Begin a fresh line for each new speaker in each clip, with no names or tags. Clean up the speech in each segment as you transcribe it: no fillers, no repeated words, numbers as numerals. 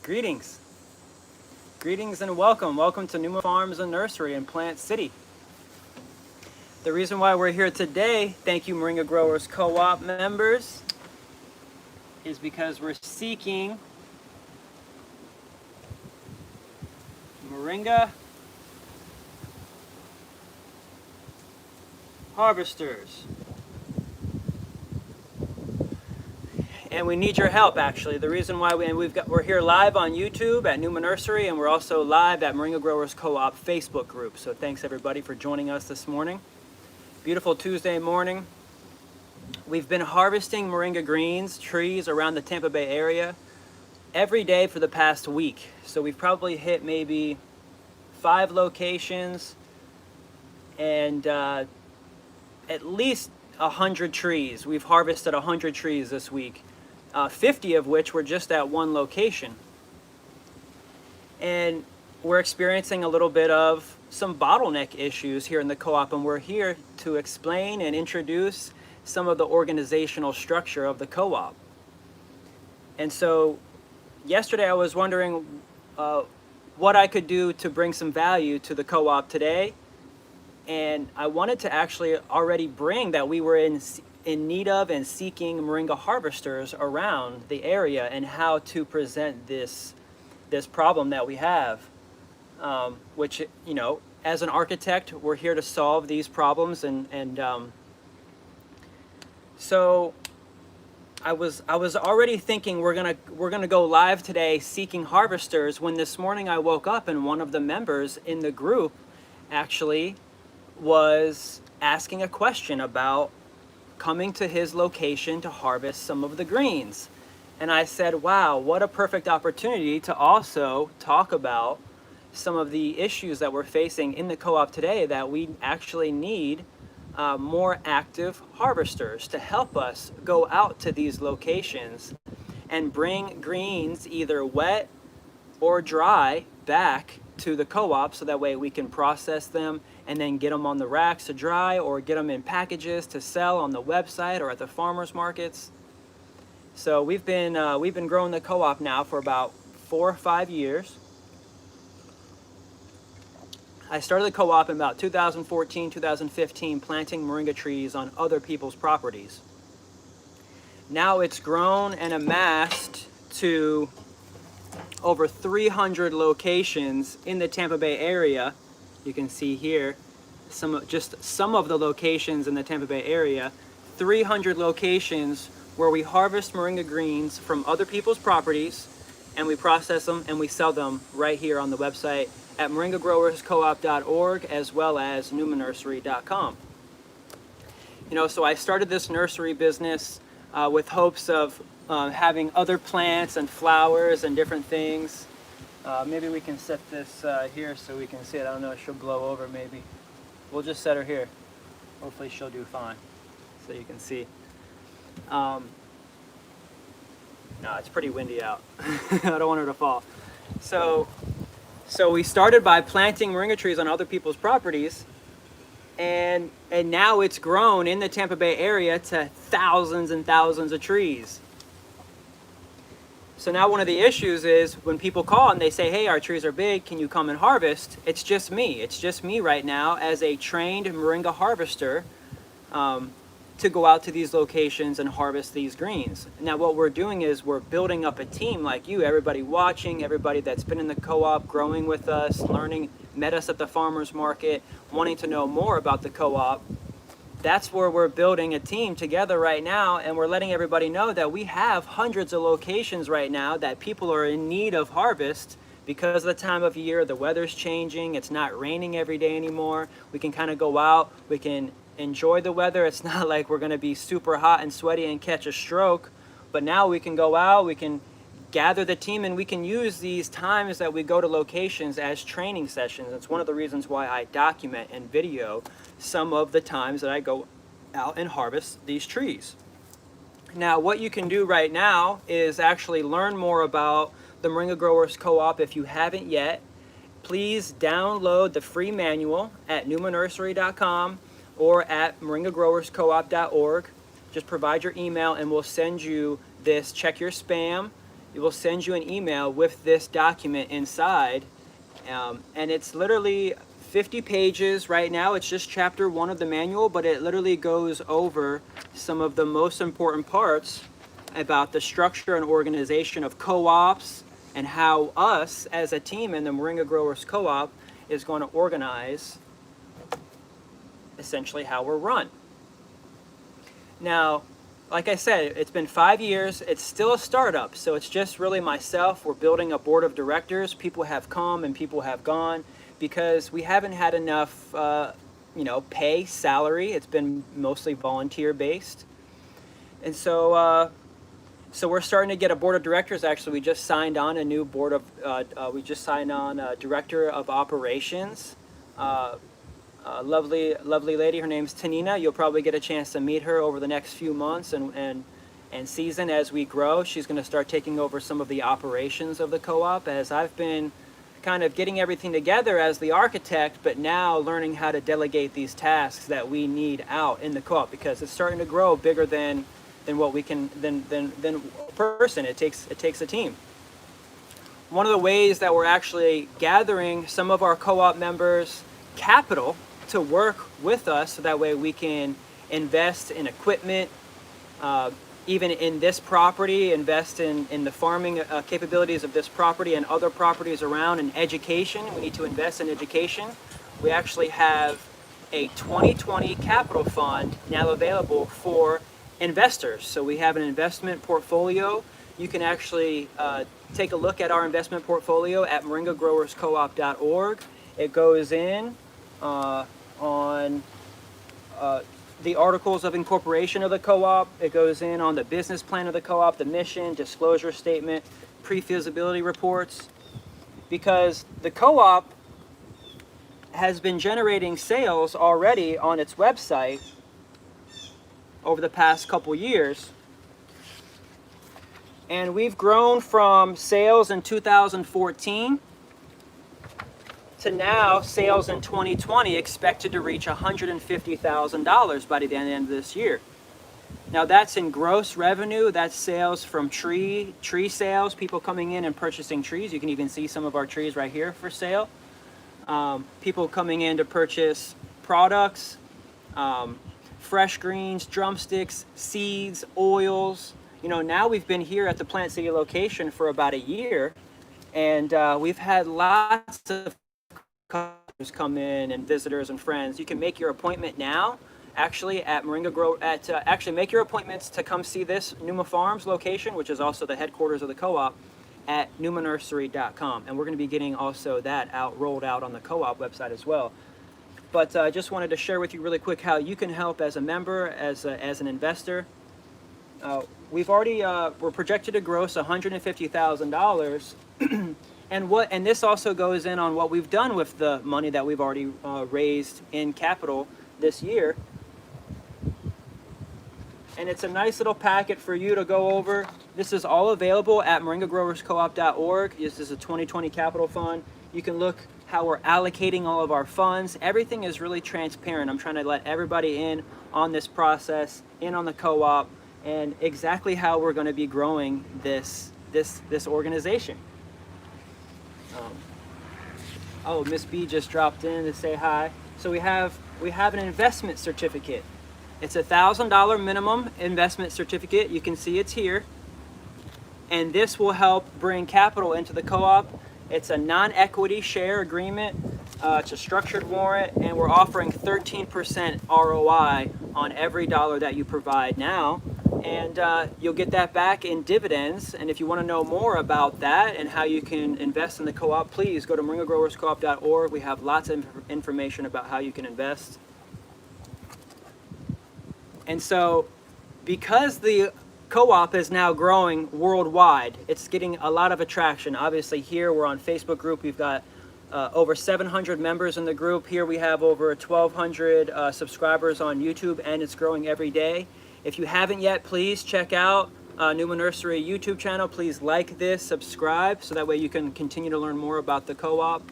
Greetings. Greetings and welcome. Welcome to Numa Farms and Nursery in Plant City. The reason why we're here today, thank you Moringa Growers Co-op members, is because we're seeking Moringa Harvesters. And we need your help, actually. The reason why we're here live on YouTube at Numa Nursery, and we're also live at Moringa Growers Co-op Facebook group. So thanks everybody for joining us this morning. Beautiful Tuesday morning. We've been harvesting moringa greens trees around the Tampa Bay area every day for the past week. So we've probably hit maybe 5 locations and at least 100 trees. We've harvested 100 trees this week, 50 of which were just at one location. And we're experiencing a little bit of some bottleneck issues here in the co-op, and we're here to explain and introduce some of the organizational structure of the co-op. And so yesterday I was wondering what I could do to bring some value to the co-op today. And I wanted to actually already bring that we were in need of and seeking moringa harvesters around the area and how to present this problem that we have, which, you know, as an architect, we're here to solve these problems. So I was already thinking we're gonna go live today seeking harvesters, when this morning I woke up and one of the members in the group actually was asking a question about coming to his location to harvest some of the greens. And I said, wow, what a perfect opportunity to also talk about some of the issues that we're facing in the co-op today, that we actually need more active harvesters to help us go out to these locations and bring greens, either wet or dry, back to the co-op, so that way we can process them and then get them on the racks to dry, or get them in packages to sell on the website or at the farmers markets. So we've been growing the co-op now for about 4 or 5 years. I started the co-op in about 2014, 2015, planting moringa trees on other people's properties. Now it's grown and amassed to over 300 locations in the Tampa Bay area. You can see here some of the locations in the Tampa Bay area. 300 locations where we harvest moringa greens from other people's properties, and we process them and we sell them right here on the website at moringagrowerscoop.org, as well as numanursery.com. You know, so I started this nursery business with hopes of having other plants and flowers and different things. Maybe we can set this here so we can see it. I don't know if she'll blow over. Maybe we'll just set her here. Hopefully she'll do fine, so you can see. No, it's pretty windy out. I don't want her to fall. So we started by planting moringa trees on other people's properties, and now it's grown in the Tampa Bay area to thousands and thousands of trees. So now one of the issues is when people call and they say, hey, our trees are big, can you come and harvest? It's just me. It's just me right now as a trained moringa harvester to go out to these locations and harvest these greens. Now what we're doing is we're building up a team like you, everybody watching, everybody that's been in the co-op, growing with us, learning, met us at the farmers market, wanting to know more about the co-op. That's where we're building a team together right now, and we're letting everybody know that we have hundreds of locations right now that people are in need of harvest because of the time of year. The weather's changing, it's not raining every day anymore. We can kind of go out, we can enjoy the weather. It's not like we're going to be super hot and sweaty and catch a stroke, but now we can go out, we can gather the team, and we can use these times that we go to locations as training sessions. It's one of the reasons why I document and video some of the times that I go out and harvest these trees. Now what you can do right now is actually learn more about the Moringa Growers Co-op. If you haven't yet, please download the free manual at numanursery.com or at moringagrowerscoop.org. Just provide your email and we'll send you this. Check your spam it will send you an email with this document inside. And it's literally 50 pages right now. It's just chapter 1 of the manual, but it literally goes over some of the most important parts about the structure and organization of co-ops and how us as a team in the Moringa Growers Co-op is going to organize essentially how we're run. Now, like I said, it's been 5 years. It's still a startup, so it's just really myself. We're building a board of directors. People have come and people have gone because we haven't had enough, pay, salary. It's been mostly volunteer based, and so we're starting to get a board of directors. Actually, we just signed on a new board of. We just signed on a director of operations. Lovely lady. Her name's Tanina. You'll probably get a chance to meet her over the next few months and season as we grow. She's going to start taking over some of the operations of the co-op, as I've been kind of getting everything together as the architect, but now learning how to delegate these tasks that we need out in the co-op, because it's starting to grow bigger than what we can than a person. It takes a team. One of the ways that we're actually gathering some of our co-op members' capital to work with us, so that way we can invest in equipment, even in this property, invest in the farming capabilities of this property and other properties around, and education. We need to invest in education. We actually have a 2020 capital fund now available for investors. So we have an investment portfolio. You can actually take a look at our investment portfolio at moringagrowerscoop.org. It goes in on the articles of incorporation of the co-op. It goes in on the business plan of the co-op, the mission, disclosure statement, pre-feasibility reports, because the co-op has been generating sales already on its website over the past couple years. And we've grown from sales in 2014 to now sales in 2020 expected to reach $150,000 by the end of this year. Now that's in gross revenue. That's sales from tree sales, people coming in and purchasing trees. You can even see some of our trees right here for sale. People coming in to purchase products, fresh greens, drumsticks, seeds, oils. Now we've been here at the Plant City location for about a year, and we've had lots of customers come in and visitors and friends. You can make your appointment now, actually, at Moringa Grow. Make your appointments to come see this Numa Farms location, which is also the headquarters of the co-op, at numanursery.com, and we're going to be getting also that rolled out on the co-op website as well. But I just wanted to share with you really quick how you can help as a member, as an investor. We're projected to gross $150,000, and this also goes in on what we've done with the money that we've already raised in capital this year. And it's a nice little packet for you to go over. This is all available at moringagrowerscoop.org. This is a 2020 capital fund. You can look how we're allocating all of our funds. Everything is really transparent. I'm trying to let everybody in on this process, in on the co-op, and exactly how we're going to be growing this organization. Miss B just dropped in to say hi. So we have an investment certificate. It's a $1,000 minimum investment certificate. You can see it's here, and this will help bring capital into the co-op. It's a non-equity share agreement. It's a structured warrant, and we're offering 13% ROI on every dollar that you provide now, and you'll get that back in dividends. And if you want to know more about that and how you can invest in the co-op, please go to moringagrowerscoop.org. We have lots of information about how you can invest. And so, because the co-op is now growing worldwide, it's getting a lot of attraction. Obviously here we're on Facebook group. We've got over 700 members in the group. Here we have over 1,200 subscribers on YouTube, and it's growing every day. If you haven't yet, please check out Numa Nursery YouTube channel. Please like this, subscribe, so that way you can continue to learn more about the co-op.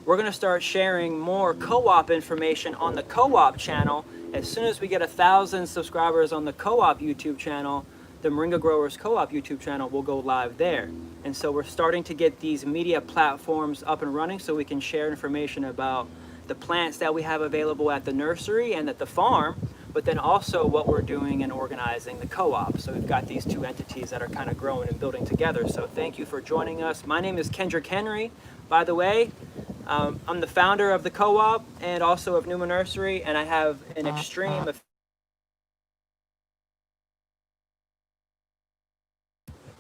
We're going to start sharing more co-op information on the co-op channel. As soon as we get 1,000 subscribers on the co-op YouTube channel, the Moringa Growers Co-op YouTube channel will go live there. And so we're starting to get these media platforms up and running so we can share information about the plants that we have available at the nursery and at the farm, but then also what we're doing and organizing the co-op. So we've got these two entities that are kind of growing and building together. So thank you for joining us. My name is Kendrick Henry, by the way. I'm the founder of the co-op and also of Numa Nursery, and I have an extreme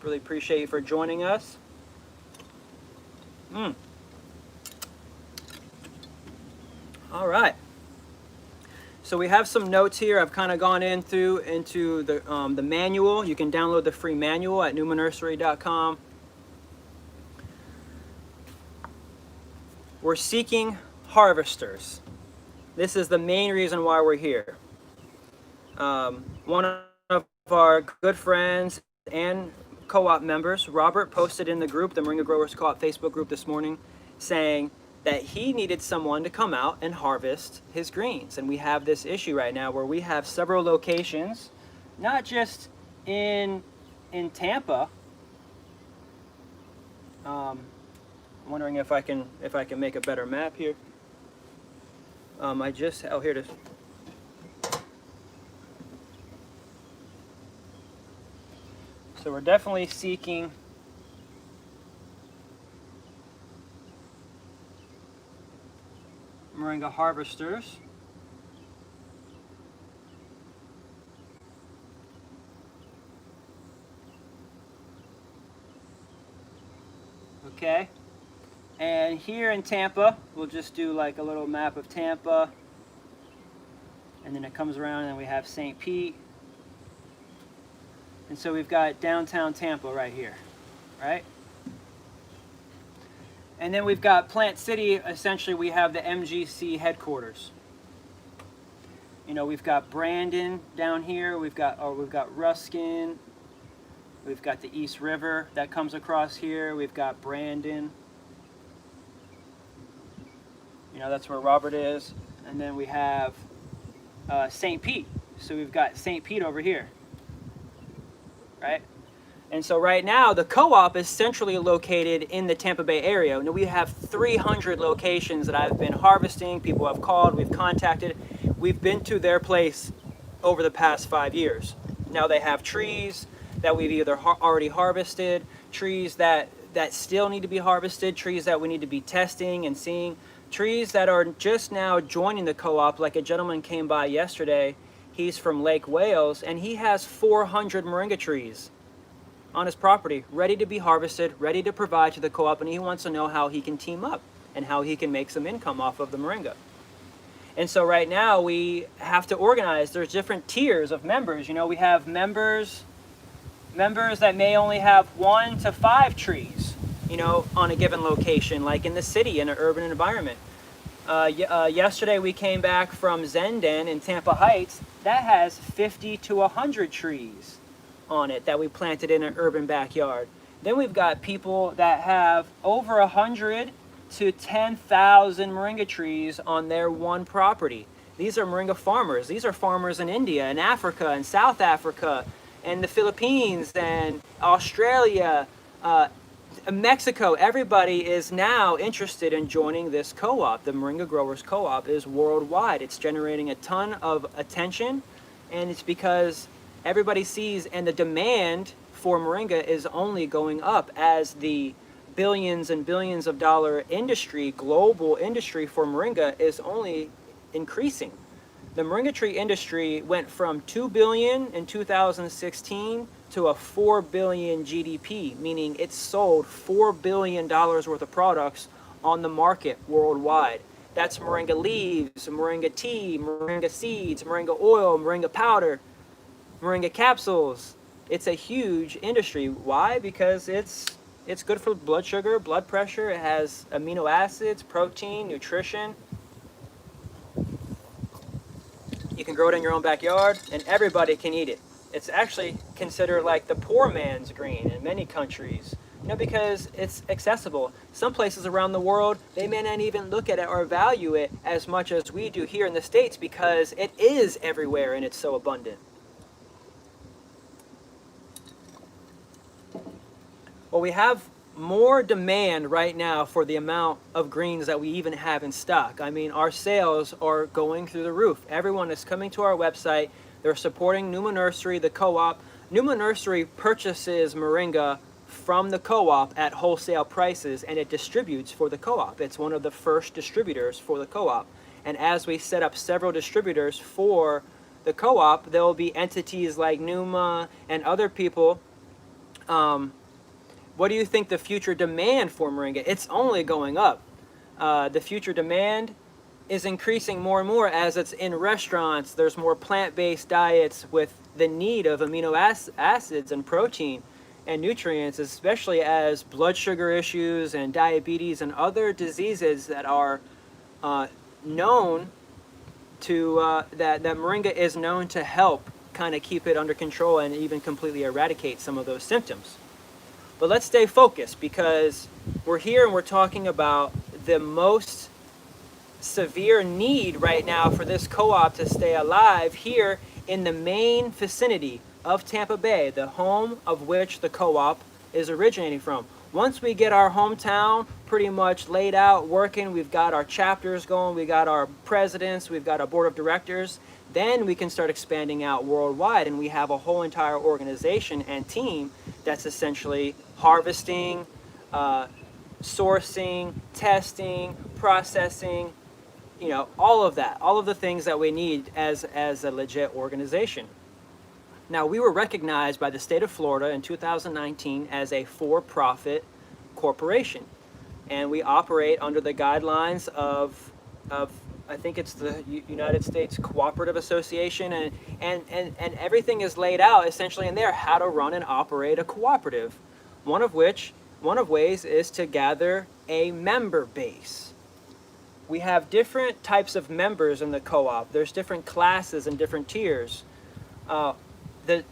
really appreciate you for joining us. All right. So we have some notes here. I've kind of gone into the manual. You can download the free manual at numanursery.com. We're seeking harvesters. This is the main reason why we're here. One of our good friends and co-op members, Robert, posted in the group, the Moringa Growers Co-op Facebook group this morning, saying that he needed someone to come out and harvest his greens. And we have this issue right now where we have several locations, not just in Tampa. I'm wondering if I can make a better map here. Here it is. So we're definitely seeking Moringa Harvesters. Okay. And here in Tampa, we'll just do like a little map of Tampa. And then it comes around and we have St. Pete. And so we've got downtown Tampa right here, right? And then we've got Plant City. Essentially, we have the MGC headquarters. You know, we've got Brandon down here. We've got Ruskin. We've got the East River that comes across here. We've got Brandon. You know, that's where Robert is. And then we have St. Pete. So we've got St. Pete over here, right? And so right now, the co-op is centrally located in the Tampa Bay area. Now we have 300 locations that I've been harvesting. People have called, we've contacted. We've been to their place over the past 5 years. Now they have trees that we've either already harvested, trees that still need to be harvested, trees that we need to be testing and seeing, trees that are just now joining the co-op. Like a gentleman came by yesterday. He's from Lake Wales, and he has 400 moringa trees on his property, ready to be harvested, ready to provide to the co-op, and he wants to know how he can team up and how he can make some income off of the moringa. And so right now we have to organize. There's different tiers of members. You know, we have members that may only have 1 to 5 trees, you know, on a given location, like in the city, in an urban environment. Yesterday we came back from Zenden in Tampa Heights. That has 50 to 100 trees on it that we planted in an urban backyard. Then we've got people that have over 100 to 10,000 moringa trees on their one property. These are moringa farmers. These are farmers in India and Africa and South Africa and the Philippines and Australia, Mexico. Everybody is now interested in joining this co-op. The Moringa Growers Co-op is worldwide. It's generating a ton of attention, and it's because everybody sees, and the demand for moringa is only going up as the billions and billions of dollar industry, global industry for moringa is only increasing. The moringa tree industry went from 2 billion in 2016 to a 4 billion GDP, meaning it sold $4 billion worth of products on the market worldwide. That's moringa leaves, moringa tea, moringa seeds, moringa oil, moringa powder, moringa capsules. It's a huge industry. Why? Because it's good for blood sugar, blood pressure. It has amino acids, protein, nutrition. You can grow it in your own backyard, and everybody can eat it. It's actually considered like the poor man's green in many countries, you know, because it's accessible. Some places around the world, they may not even look at it or value it as much as we do here in the States because it is everywhere and it's so abundant. but we have more demand right now for the amount of greens that we even have in stock. I mean, our sales are going through the roof. Everyone is coming to our website. They're supporting Numa Nursery, the co-op. Numa Nursery purchases moringa from the co-op at wholesale prices, and it distributes for the co-op. It's one of the first distributors for the co-op. And as we set up several distributors for the co-op, there will be entities like Numa and other people. What do you think the future demand for moringa? It's only going up. The future demand is increasing more and more as it's in restaurants. There's more plant-based diets with the need of amino acids and protein and nutrients, especially as blood sugar issues and diabetes and other diseases that are known to, that moringa is known to help kind of keep it under control and even completely eradicate some of those symptoms. But let's stay focused, because we're here and we're talking about the most severe need right now for this co-op to stay alive here in the main vicinity of Tampa Bay, the home of which the co-op is originating from. Once we get our hometown pretty much laid out, working, we've got our chapters going, we got our presidents, we've got our board of directors, then we can start expanding out worldwide, and we have a whole entire organization and team that's essentially harvesting, sourcing, testing, processing, you know, all of that, all of the things that we need as a legit organization. Now, we were recognized by the state of Florida in 2019 as a for-profit corporation, and we operate under the guidelines of I think it's the United States Cooperative Association, and everything is laid out essentially in there, how to run and operate a cooperative. One of ways is to gather a member base. We have different types of members in the co-op. There's different classes and different tiers. The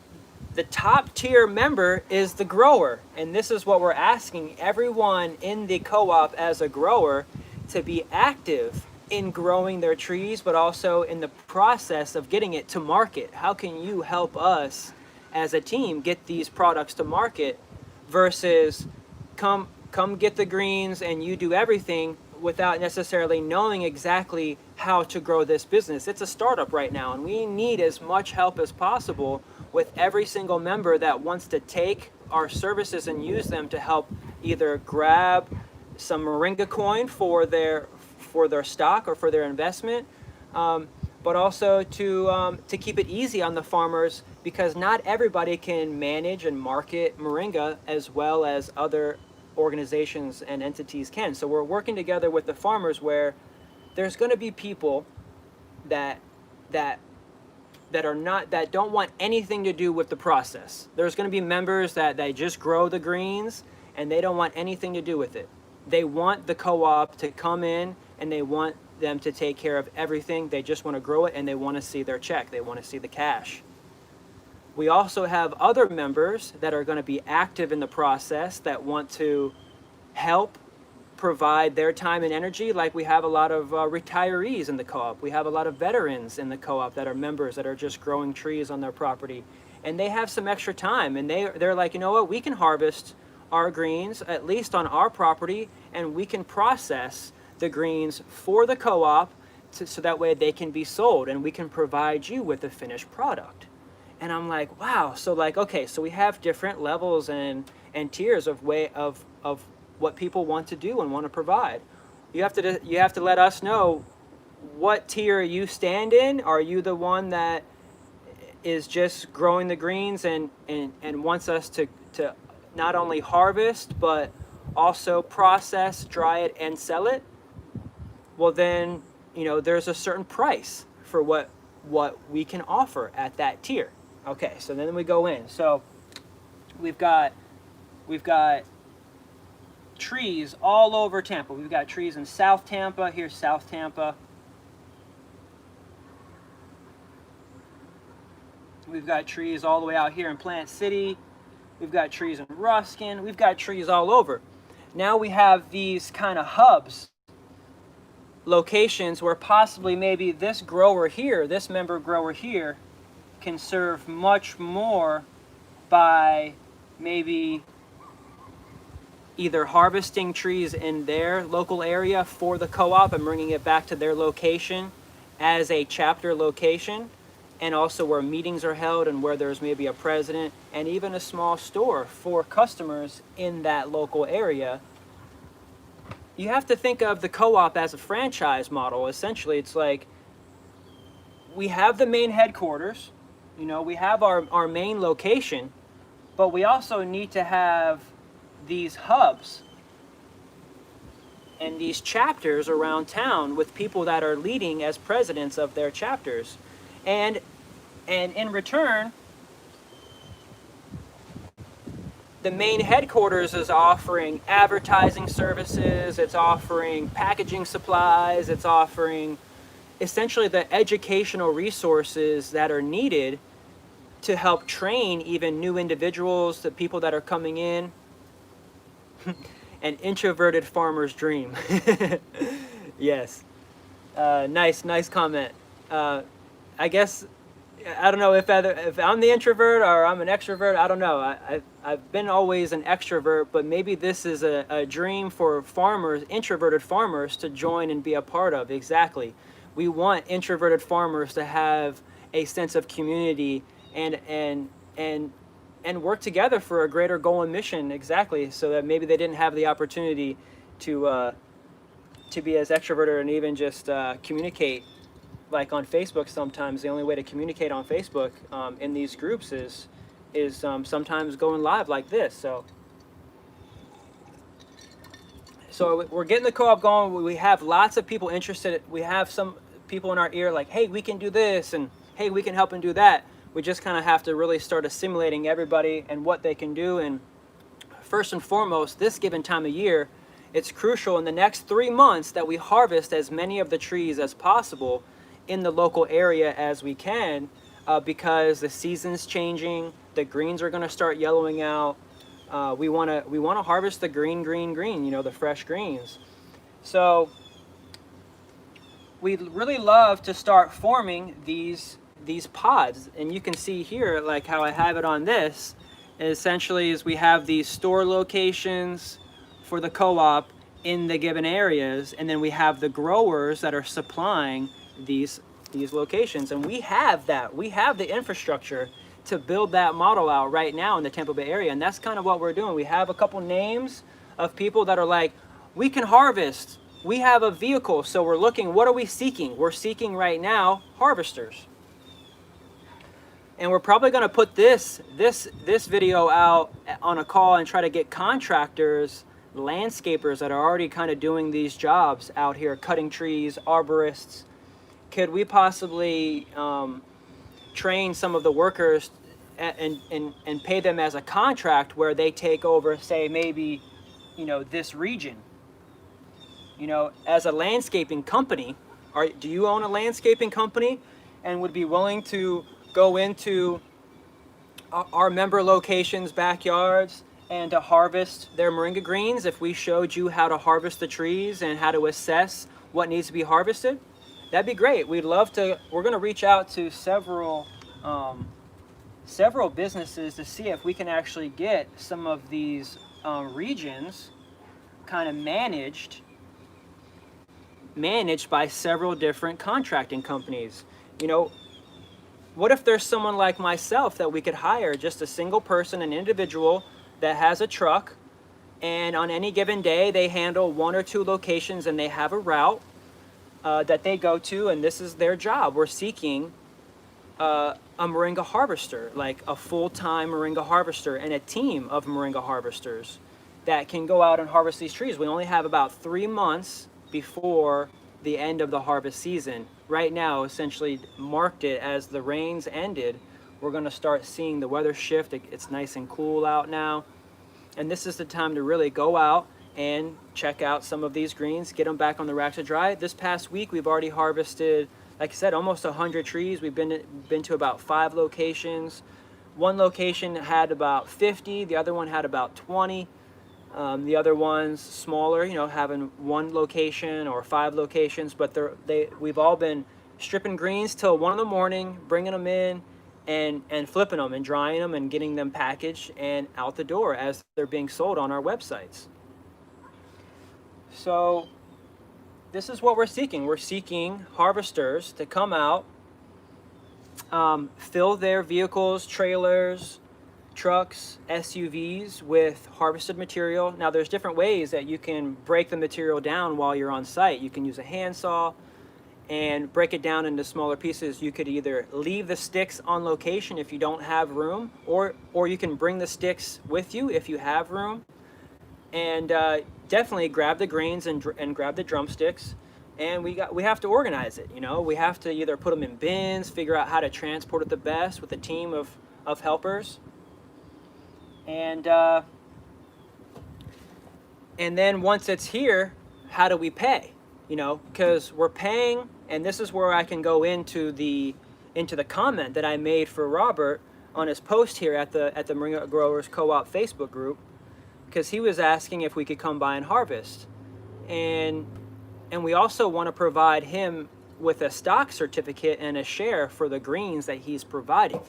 top tier member is the grower, and this is what we're asking everyone in the co-op as a grower to be active in growing their trees, but also in the process of getting it to market. How can you help us as a team get these products to market versus come get the greens and you do everything without necessarily knowing exactly how to grow this business. It's a startup right now, and we need as much help as possible with every single member that wants to take our services and use them to help either grab some moringa coin for their stock or for their investment, but also to keep it easy on the farmers, because not everybody can manage and market moringa as well as other organizations and entities can. So we're working together with the farmers, where there's going to be people that don't want anything to do with the process. There's going to be members that they just grow the greens and they don't want anything to do with it. They want the co-op to come in and they want them to take care of everything. They just want to grow it and they want to see their check. They want to see the cash. We also have other members that are going to be active in the process that want to help provide their time and energy. Like we have a lot of retirees in the co-op. We have a lot of veterans in the co-op that are members that are just growing trees on their property. And they have some extra time, and they're like, you know what, we can harvest our greens, at least on our property, and we can process the greens for the co-op so that way they can be sold and we can provide you with a finished product. And I'm like, wow. So like, okay, so we have different levels and tiers of what people want to do and want to provide. You have to let us know what tier you stand in. Are you the one that is just growing the greens and wants us to not only harvest but also process, dry it, and sell it? Well, then, you know, there's a certain price for what we can offer at that tier. Okay, so then we go in. So we've got trees all over Tampa. We've got trees in South Tampa. Here's South Tampa. We've got trees all the way out here in Plant City. We've got trees in Ruskin. We've got trees all over. Now we have these kind of hubs, locations where possibly maybe this grower here, this member grower here, can serve much more by maybe either harvesting trees in their local area for the co-op and bringing it back to their location as a chapter location, and also where meetings are held and where there's maybe a president and even a small store for customers in that local area. You have to think of the co-op as a franchise model. Essentially, it's like we have the main headquarters, you know, we have our main location, but we also need to have these hubs and these chapters around town with people that are leading as presidents of their chapters. And in return, the main headquarters is offering advertising services, it's offering packaging supplies, it's offering essentially the educational resources that are needed to help train even new individuals, the people that are coming in. An introverted farmer's dream. Yes. Nice comment. I guess, I don't know if I'm the introvert or I'm an extrovert. I don't know. I've been always an extrovert, but maybe this is a dream for farmers, introverted farmers, to join and be a part of. Exactly. We want introverted farmers to have a sense of community and work together for a greater goal and mission. Exactly. So that maybe they didn't have the opportunity to be as extroverted and even just communicate. Like on Facebook, sometimes the only way to communicate on Facebook in these groups is sometimes going live like this. So we're getting the co-op going. We have lots of people interested. We have some people in our ear like, hey, we can do this, and hey, we can help and do that. We just kind of have to really start assimilating everybody and what they can do. And first and foremost, this given time of year, it's crucial in the next 3 months that we harvest as many of the trees as possible in the local area as we can, because the season's changing, the greens are going to start yellowing out. We want to harvest the green, you know, the fresh greens. So we'd really love to start forming these pods, and you can see here like how I have it on this. Essentially is we have these store locations for the co-op in the given areas, and then we have the growers that are supplying these locations, and we have the infrastructure to build that model out right now in the Tampa Bay area. And that's kind of what we're doing. We have a couple names of people that are like, we can harvest, we have a vehicle, so we're looking, what are we seeking? We're seeking right now harvesters. And we're probably going to put this video out on a call and try to get contractors, landscapers that are already kind of doing these jobs out here, cutting trees, arborists. Could we possibly train some of the workers and pay them as a contract where they take over, say, maybe, you know, this region? You know, as a landscaping company, do you own a landscaping company and would be willing to go into our member locations' backyards and to harvest their moringa greens if we showed you how to harvest the trees and how to assess what needs to be harvested? That'd be great. We'd love to. We're going to reach out to several businesses to see if we can actually get some of these regions kind of managed by several different contracting companies. You know, what if there's someone like myself that we could hire, just a single person, an individual that has a truck, and on any given day they handle 1 or 2 locations and they have a route that they go to, and this is their job. We're seeking a moringa harvester, like a full-time moringa harvester and a team of moringa harvesters that can go out and harvest these trees. We only have about 3 months before the end of the harvest season. Right now, essentially marked it as the rains ended. We're going to start seeing the weather shift. It's nice and cool out now, and this is the time to really go out and check out some of these greens, get them back on the rack to dry. This past week, we've already harvested, like I said, almost 100 trees. We've been to about 5 locations. One location had about 50, the other one had about 20. The other ones smaller, you know, having 1 location or 5 locations, but we've all been stripping greens till 1 in the morning, bringing them in and flipping them and drying them and getting them packaged and out the door as they're being sold on our websites. So this is what we're seeking. We're seeking harvesters to come out, fill their vehicles, trailers, trucks, SUVs with harvested material. Now there's different ways that you can break the material down while you're on site. You can use a handsaw and break it down into smaller pieces. You could either leave the sticks on location if you don't have room, or you can bring the sticks with you if you have room. And definitely grab the grains and grab the drumsticks. And we have to organize it. You know, we have to either put them in bins, figure out how to transport it the best with a team of helpers. And then once it's here, how do we pay? You know, because we're paying, and this is where I can go into the comment that I made for Robert on his post here at the Moringa Growers Co-op Facebook group, because he was asking if we could come by and harvest, and we also want to provide him with a stock certificate and a share for the greens that he's providing.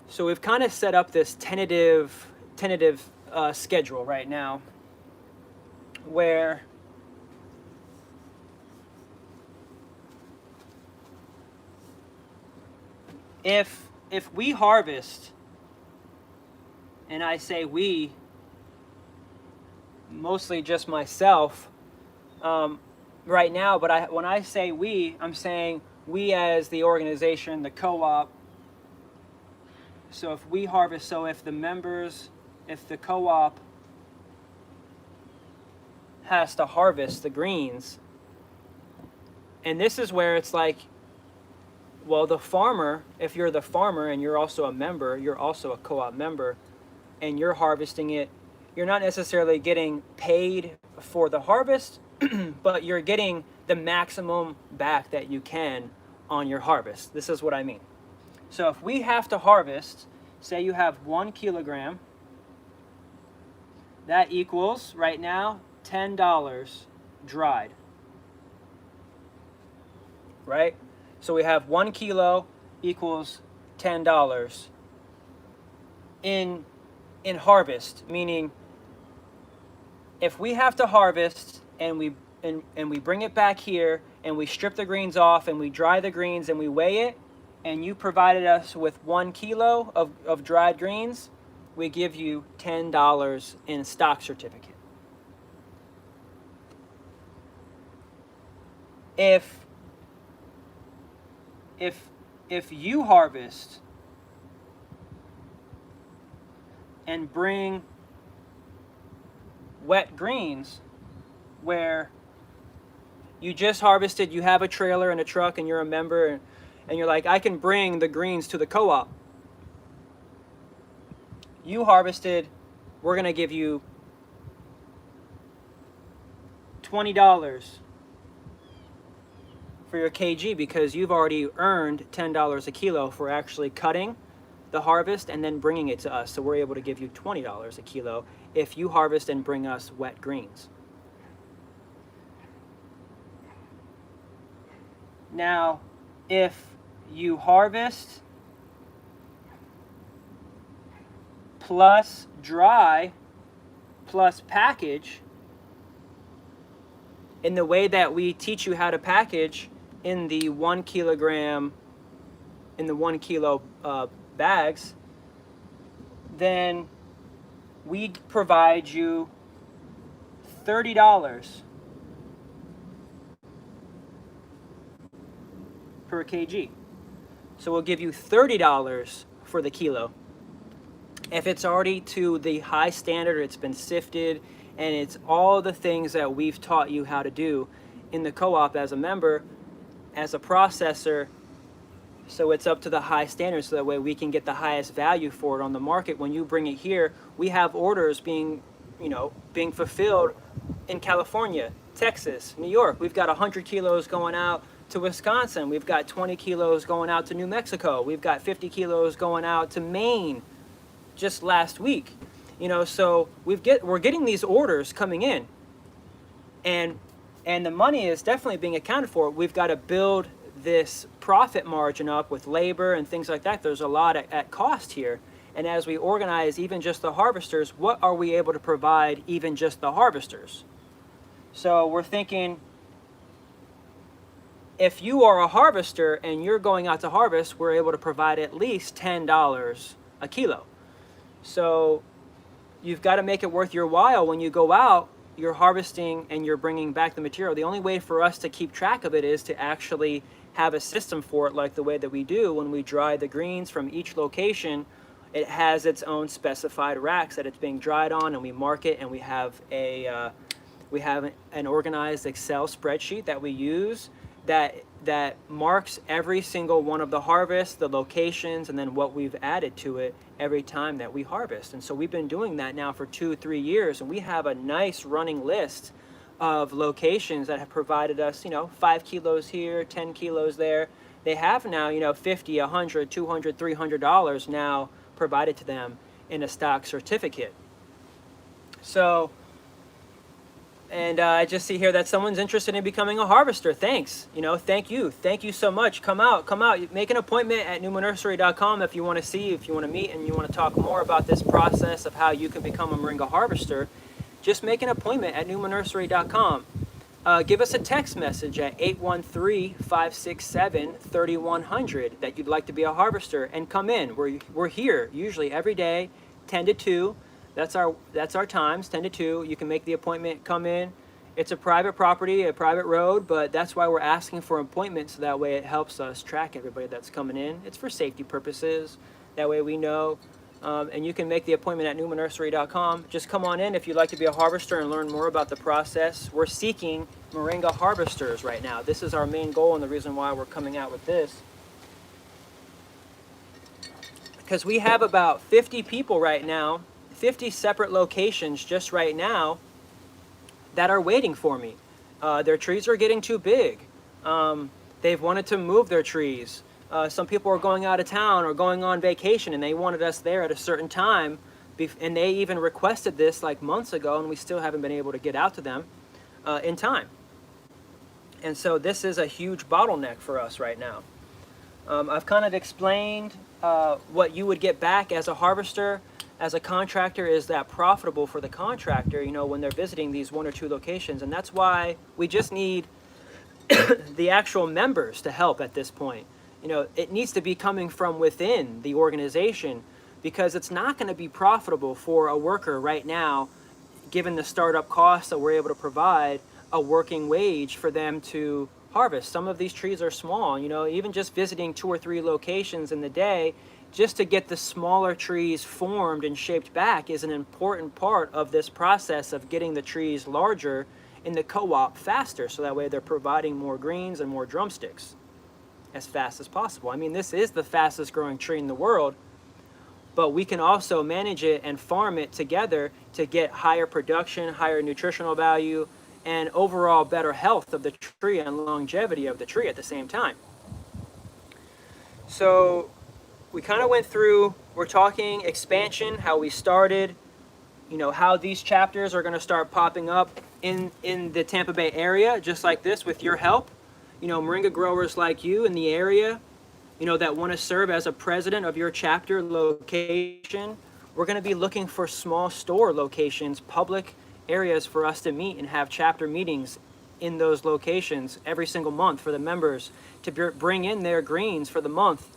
So we've kind of set up this tentative schedule right now, where if we harvest, and I say we, mostly just myself right now, but when I say we, I'm saying we as the organization, the co-op. So if we harvest, so if the members, if the co-op has to harvest the greens, and this is where it's like, well, the farmer, if you're the farmer and you're also a member, you're also a co-op member, and you're harvesting it, you're not necessarily getting paid for the harvest, but you're getting the maximum back that you can on your harvest. This is what I mean. So if we have to harvest, say you have 1 kilogram, that equals right now $10 dried, right? So we have 1 kilo equals $10 in harvest, meaning if we have to harvest and we bring it back here and we strip the greens off and we dry the greens and we weigh it, and you provided us with 1 kilo of dried greens, we give you $10 in stock certificate. If you harvest and bring wet greens, where you just harvested, you have a trailer and a truck and you're a member, and you're like, I can bring the greens to the co-op. You harvested, we're going to give you $20 for your kg, because you've already earned $10 a kilo for actually cutting the harvest and then bringing it to us. So we're able to give you $20 a kilo if you harvest and bring us wet greens. Now, if you harvest plus dry plus package, in the way that we teach you how to package in the 1 kilogram, in the 1 kilo bags, then we provide you $30 per kg. So we'll give you $30 for the kilo. If it's already to the high standard, it's been sifted, and it's all the things that we've taught you how to do in the co-op as a member, as a processor, so it's up to the high standards, so that way we can get the highest value for it on the market. When you bring it here, we have orders being fulfilled in California, Texas, New York. We've got 100 kilos going out to Wisconsin. We've got 20 kilos going out to New Mexico. We've got 50 kilos going out to Maine just last week. So we're getting these orders coming in, and the money is definitely being accounted for. We've got to build this profit margin up with labor and things like that. There's a lot at cost here. And as we organize even just the harvesters, what are we able to provide even just the harvesters? So we're thinking, if you are a harvester and you're going out to harvest, we're able to provide at least $10 a kilo. So you've got to make it worth your while. When you go out, you're harvesting and you're bringing back the material. The only way for us to keep track of it is to actually have a system for it, like the way that we do when we dry the greens from each location. It has its own specified racks that it's being dried on, and we mark it, and we have an organized Excel spreadsheet that we use that marks every single one of the harvests, the locations, and then what we've added to it every time that we harvest. And so we've been doing that now for 2-3 years, and we have a nice running list of locations that have provided us, 5 kilos here, 10 kilos there. They have now, $50, $100, $200, $300 now provided to them in a stock certificate. So, and I just see here that someone's interested in becoming a harvester. Thanks. Thank you so much. Come out. Make an appointment at numanursery.com if you want to meet, and you want to talk more about this process of how you can become a moringa harvester. Just make an appointment at numanursery.com. Give us a text message at 813-567-3100 that you'd like to be a harvester, and come in. We're here usually every day, 10 to 2. That's our times, 10 to 2. You can make the appointment, come in. It's a private property, a private road, but that's why we're asking for appointments, so that way it helps us track everybody that's coming in. It's for safety purposes. That way we know. And you can make the appointment at numanursery.com. Just come on in if you'd like to be a harvester and learn more about the process. We're seeking moringa harvesters right now. This is our main goal, and the reason why we're coming out with this. Because we have about 50 people right now, 50 separate locations just right now that are waiting for me. Their trees are getting too big. They've wanted to move their trees. Some people are going out of town or going on vacation, and they wanted us there at a certain time, and they even requested this like months ago, and we still haven't been able to get out to them in time. And so this is a huge bottleneck for us right now. I've kind of explained what you would get back as a harvester. As a contractor, is that profitable for the contractor, when they're visiting these 1 or 2 locations. And that's why we just need the actual members to help at this point. It needs to be coming from within the organization, because it's not going to be profitable for a worker right now, given the startup costs that we're able to provide a working wage for them to harvest. Some of these trees are small, even just visiting 2 or 3 locations in the day, just to get the smaller trees formed and shaped back is an important part of this process of getting the trees larger in the co-op faster, so that way they're providing more greens and more drumsticks as fast as possible. I mean, this is the fastest growing tree in the world, but we can also manage it and farm it together to get higher production, higher nutritional value, and overall better health of the tree and longevity of the tree at the same time. So we kind of went through, we're talking expansion, how we started, how these chapters are going to start popping up in the Tampa Bay area, just like this, with your help. Moringa growers like you in the area, that want to serve as a president of your chapter location. We're going to be looking for small store locations, public areas for us to meet and have chapter meetings in those locations every single month for the members to bring in their greens for the month.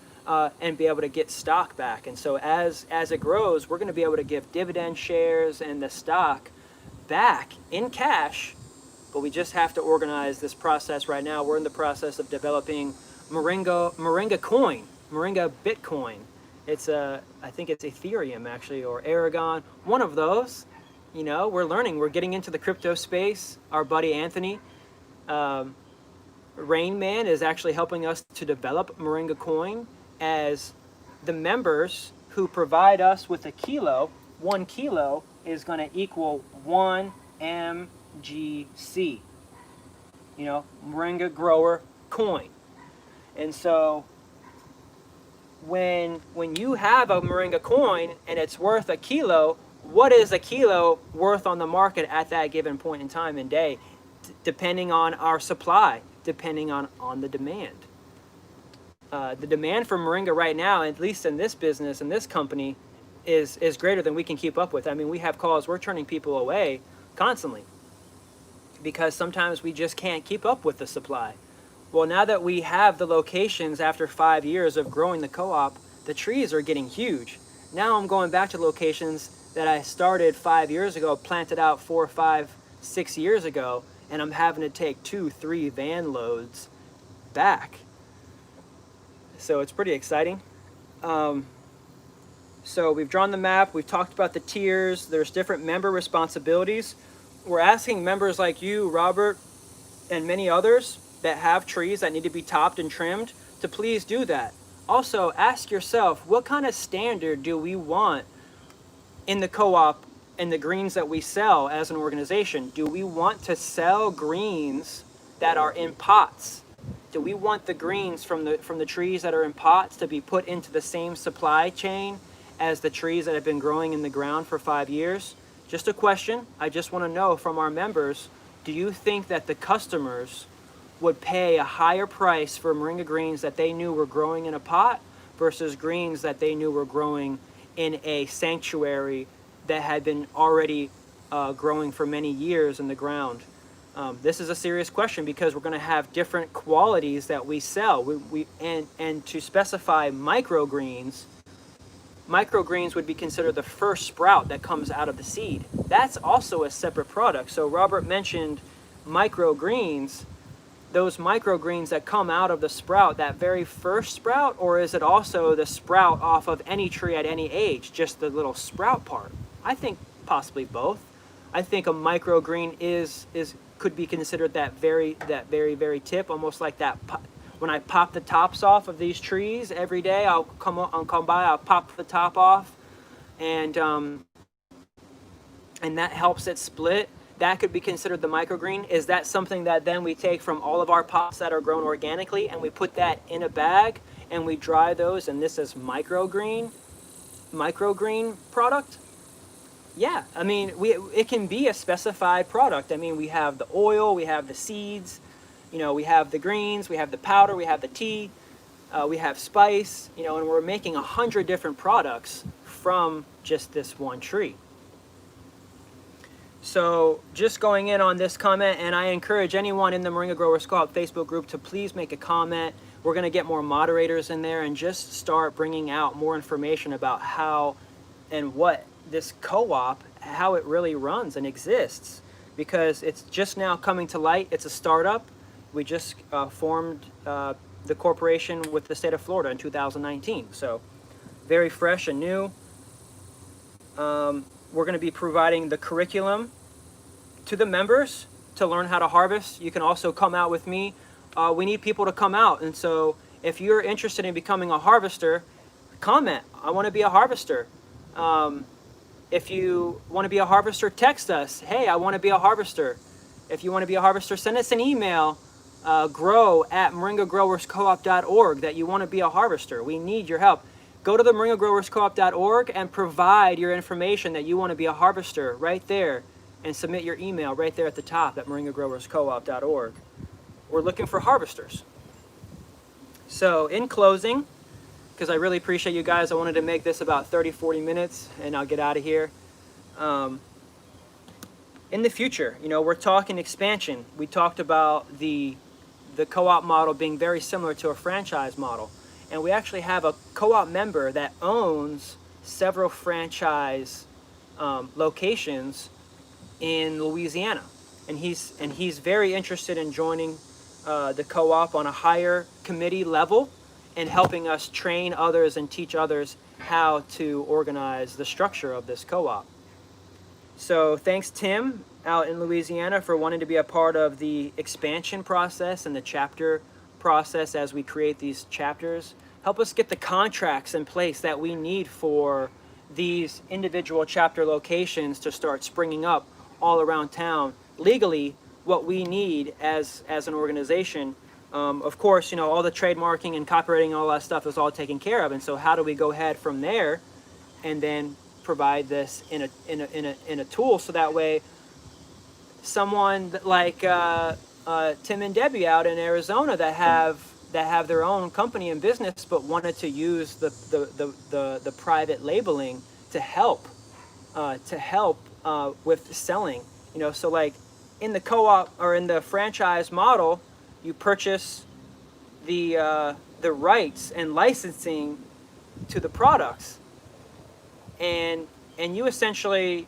And be able to get stock back. And so as it grows, we're going to be able to give dividend shares and the stock back in cash, but we just have to organize this process right now. We're in the process of developing Moringa coin, Moringa Bitcoin. I think it's Ethereum actually, or Aragon, one of those. We're learning, we're getting into the crypto space. Our buddy Anthony, Rain Man, is actually helping us to develop Moringa coin, as the members who provide us with a kilo, 1 kilo is going to equal 1 MGC, Moringa grower coin. And so when you have a Moringa coin and it's worth a kilo, what is a kilo worth on the market at that given point in time and day, depending on our supply, depending on the demand. The demand for Moringa right now, at least in this business, in this company, is greater than we can keep up with. I mean, we have calls, we're turning people away constantly. because sometimes we just can't keep up with the supply. Well, now that we have the locations after 5 years of growing the co-op, the trees are getting huge. Now I'm going back to locations that I started 5 years ago, planted out 4, 5, 6 years ago, and I'm having to take 2, 3 van loads back. So it's pretty exciting. So we've drawn the map, we've talked about the tiers, there's different member responsibilities. We're asking members like you, Robert, and many others that have trees that need to be topped and trimmed to please do that. Also, ask yourself, what kind of standard do we want in the co-op and the greens that we sell as an organization? Do we want to sell greens that are in pots? Do we want the greens from the trees that are in pots to be put into the same supply chain as the trees that have been growing in the ground for 5 years? Just a question. I just want to know from our members, do you think that the customers would pay a higher price for moringa greens that they knew were growing in a pot versus greens that they knew were growing in a sanctuary that had been already growing for many years in the ground? This is a serious question because we're going to have different qualities that we sell. And to specify microgreens would be considered the first sprout that comes out of the seed. That's also a separate product. So Robert mentioned microgreens. Those microgreens that come out of the sprout, that very first sprout, or is it also the sprout off of any tree at any age, just the little sprout part? I think possibly both. I think a microgreen could be considered that very tip, almost like that. When I pop the tops off of these trees every day, I'll come by, I'll pop the top off, and that helps it split. That could be considered the microgreen. Is that something that then we take from all of our pots that are grown organically and we put that in a bag and we dry those, and this is microgreen product? Yeah, I mean, it can be a specified product. I mean, we have the oil, we have the seeds, we have the greens, we have the powder, we have the tea, we have spice, and we're making 100 different products from just this one tree. So just going in on this comment, and I encourage anyone in the Moringa Growers Co-op Facebook group to please make a comment. We're going to get more moderators in there and just start bringing out more information about how and what this co-op, how it really runs and exists, because it's just now coming to light. It's a startup. We just formed the corporation with the state of Florida in 2019, so very fresh and new. We're going to be providing the curriculum to the members to learn how to harvest. You can also come out with me. We need people to come out, and so if you're interested in becoming a harvester, comment, I want to be a harvester. If you want to be a harvester, text us, hey, I want to be a harvester. If you want to be a harvester, send us an email, grow@moringagrowerscoop.org, that you want to be a harvester. We need your help. Go to the moringagrowerscoop.org and provide your information that you want to be a harvester right there, and submit your email right there at the top at moringagrowerscoop.org. We're looking for harvesters. So in closing, because I really appreciate you guys, I wanted to make this about 30-40 minutes and I'll get out of here. In the future, we're talking expansion. We talked about the co-op model being very similar to a franchise model. And we actually have a co-op member that owns several franchise locations in Louisiana. And he's very interested in joining the co-op on a higher committee level and helping us train others and teach others how to organize the structure of this co-op. So thanks, Tim, out in Louisiana, for wanting to be a part of the expansion process and the chapter process as we create these chapters. Help us get the contracts in place that we need for these individual chapter locations to start springing up all around town. Legally, what we need as an organization, of course, all the trademarking and copywriting and all that stuff is all taken care of. And so how do we go ahead from there and then provide this in a tool, so that way someone like Tim and Debbie out in Arizona that have their own company and business but wanted to use the private labeling to help with selling, so like in the co-op or in the franchise model, you purchase the rights and licensing to the products, and you essentially,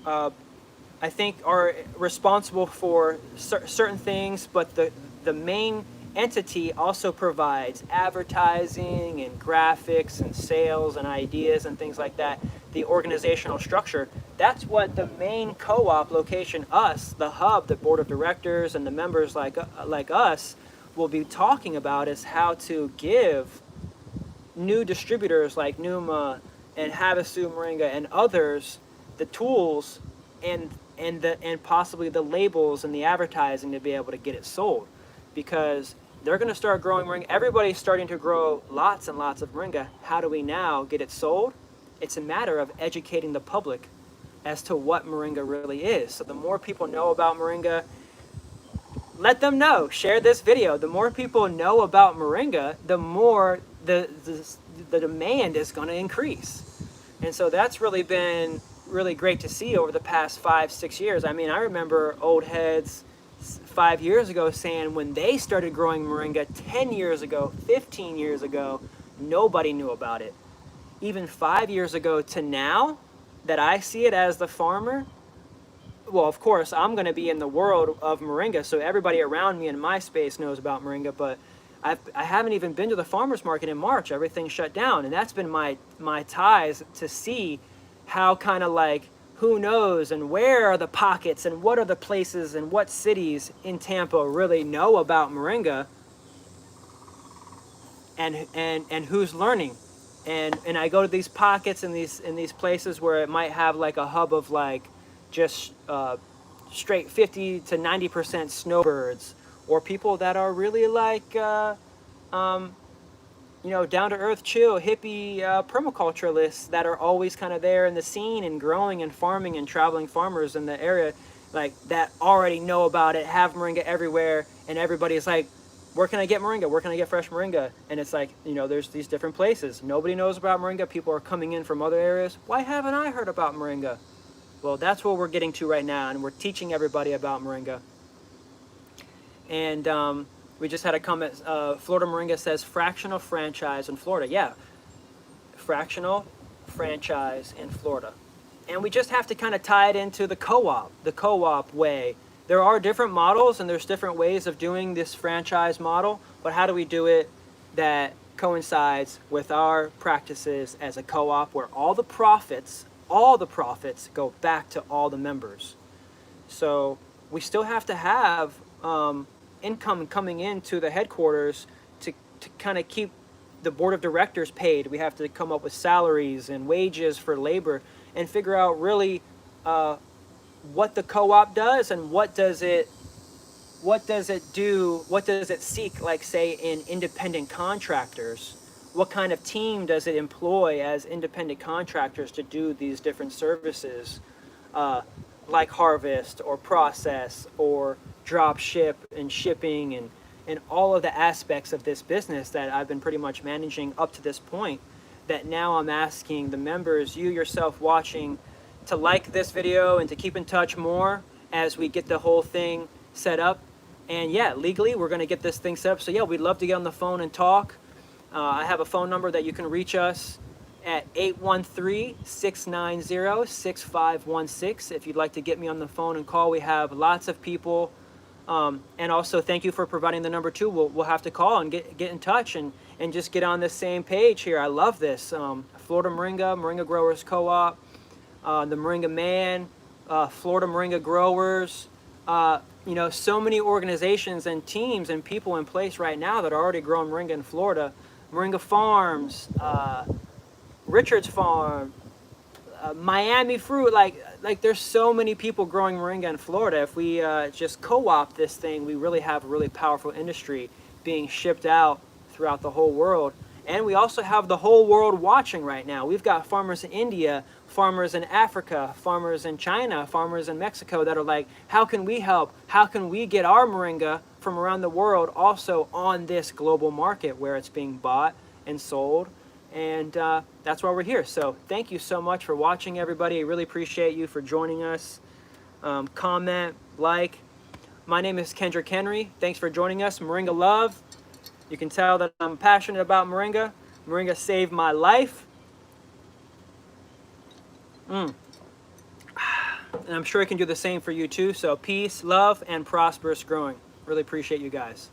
I think, are responsible for certain things, but the main entity also provides advertising and graphics and sales and ideas and things like that, the organizational structure. That's what the main co-op location, us, the hub, the board of directors and the members like us will be talking about, is how to give new distributors like Numa and Havasu Moringa and others the tools and possibly the labels and the advertising to be able to get it sold, because they're going to start growing moringa. Everybody's starting to grow lots and lots of moringa. How do we now get it sold? It's a matter of educating the public as to what moringa really is. So the more people know about moringa, let them know. Share this video. The more people know about moringa, the more the demand is going to increase. And so that's really been really great to see over the past 5-6 years. I mean, I remember old heads 5 years ago saying when they started growing moringa 10 years ago, 15 years ago, nobody knew about it. Even 5 years ago to now, that I see it as the farmer, well, of course, I'm going to be in the world of moringa, so everybody around me in my space knows about moringa, but I haven't even been to the farmer's market in March. Everything's shut down, and that's been my ties to see how kind of like, who knows and where are the pockets and what are the places and what cities in Tampa really know about moringa, and who's learning. And I go to these pockets and these places where it might have like a hub of like just straight 50 to 90% snowbirds, or people that are really like you know, down-to-earth, chill, hippie permaculturalists that are always kind of there in the scene and growing and farming and traveling farmers in the area, like that already know about it, have moringa everywhere, and everybody's like, where can I get moringa? Where can I get fresh moringa? And it's like, you know, there's these different places. Nobody knows about moringa. People are coming in from other areas. Why haven't I heard about moringa? Well, that's what we're getting to right now, and we're teaching everybody about moringa. And we just had a comment. Florida Moringa says fractional franchise in Florida. Yeah, fractional franchise in Florida. And we just have to kind of tie it into the co-op way. There are different models and there's different ways of doing this franchise model, but how do we do it that coincides with our practices as a co-op, where all the profits go back to all the members? So we still have to have income coming into the headquarters to kind of keep the board of directors paid. We have to come up with salaries and wages for labor and figure out really what the co-op does and what does it do, what does it seek, like say in independent contractors. What kind of team does it employ as independent contractors to do these different services, like harvest or process or drop ship and shipping and all of the aspects of this business that I've been pretty much managing up to this point, that now I'm asking the members, you yourself watching, to like this video and to keep in touch more as we get the whole thing set up. And yeah, legally we're going to get this thing set up. So yeah, we'd love to get on the phone and talk. I have a phone number that you can reach us at 813-690-6516. If you'd like to get me on the phone and call, we have lots of people. And also thank you for providing the number too. We'll have to call and get in touch and just get on the same page here. I love this. Florida Moringa Growers Co-op, the Moringa Man, Florida Moringa Growers, you know, so many organizations and teams and people in place right now that are already growing moringa in Florida. Moringa Farms, Richard's Farm, Miami Fruit, like there's so many people growing moringa in Florida. If we just co-op this thing, we really have a really powerful industry being shipped out throughout the whole world. And we also have the whole world watching right now. We've got farmers in India, farmers in Africa, farmers in China, farmers in Mexico that are like, how can we help? How can we get our moringa from around the world also on this global market where it's being bought and sold? And that's why we're here. So thank you so much for watching, everybody. I really appreciate you for joining us. comment, like. My name is Kendrick Henry. Thanks for joining us. Moringa love. You can tell that I'm passionate about Moringa. Moringa saved my life. And I'm sure it can do the same for you too. So peace, love, and prosperous growing. Really appreciate you guys.